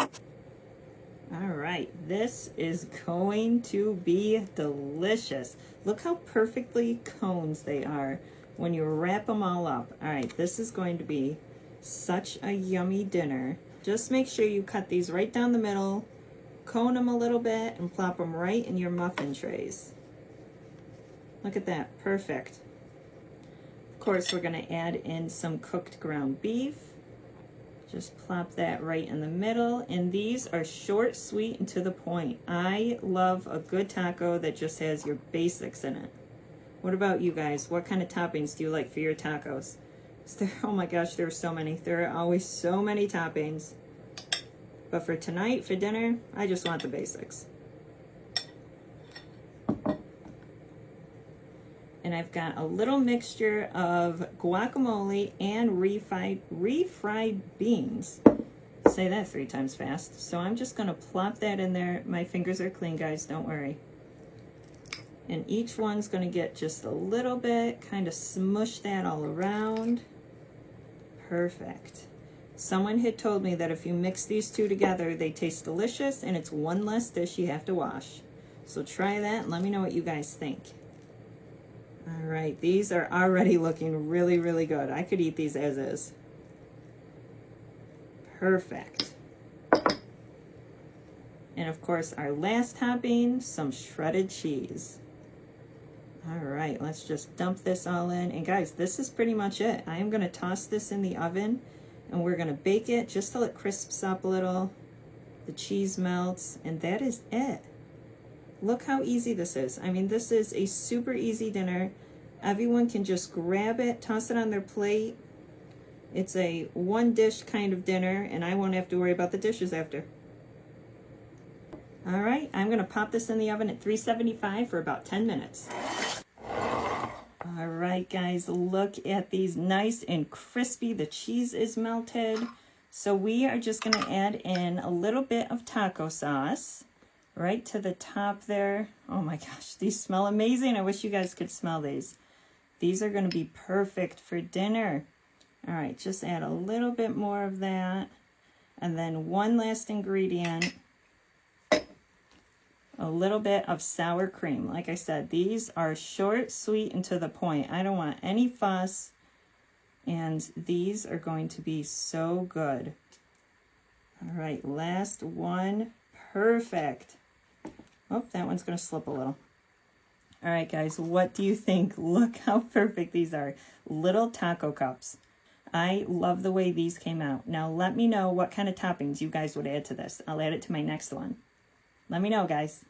All right, this is going to be delicious. Look how perfectly cones they are when you wrap them all up. All right, this is going to be such a yummy dinner. Just make sure you cut these right down the middle, cone them a little bit, and plop them right in your muffin trays. Look at that, perfect. Of course, we're gonna add in some cooked ground beef. Just plop that right in the middle. And these are short, sweet, and to the point. I love a good taco that just has your basics in it. What about you guys? What kind of toppings do you like for your tacos? Oh my gosh, there are so many. There are always so many toppings. But for tonight, for dinner, I just want the basics. And I've got a little mixture of guacamole and refried beans. Say that 3 times fast. So I'm just gonna plop that in there. My fingers are clean, guys, don't worry. And each one's gonna get just a little bit, kind of smush that all around. Perfect. Someone had told me that if you mix these two together, they taste delicious and it's one less dish you have to wash. So try that and let me know what you guys think. All right, these are already looking really, really good. I could eat these as is. Perfect. And of course, our last topping, some shredded cheese. All right, let's just dump this all in. And guys, this is pretty much it. I am gonna toss this in the oven and we're gonna bake it just till it crisps up a little. The cheese melts, and that is it. Look how easy this is. I mean, this is a super easy dinner. Everyone can just grab it, toss it on their plate. It's a one dish kind of dinner, and I won't have to worry about the dishes after. All right, I'm gonna pop this in the oven at 375 for about 10 minutes. All right, guys, look at these, nice and crispy. The cheese is melted. So we are just gonna add in a little bit of taco sauce right to the top there. Oh my gosh, these smell amazing. I wish you guys could smell these. These are gonna be perfect for dinner. All right, just add a little bit more of that. And then one last ingredient, a little bit of sour cream. Like I said, these are short, sweet, and to the point. I don't want any fuss. And these are going to be so good. All right, last one, perfect. Oh, that one's gonna slip a little. All right, guys, what do you think? Look how perfect these are. Little taco cups. I love the way these came out. Now let me know what kind of toppings you guys would add to this. I'll add it to my next one. Let me know, guys.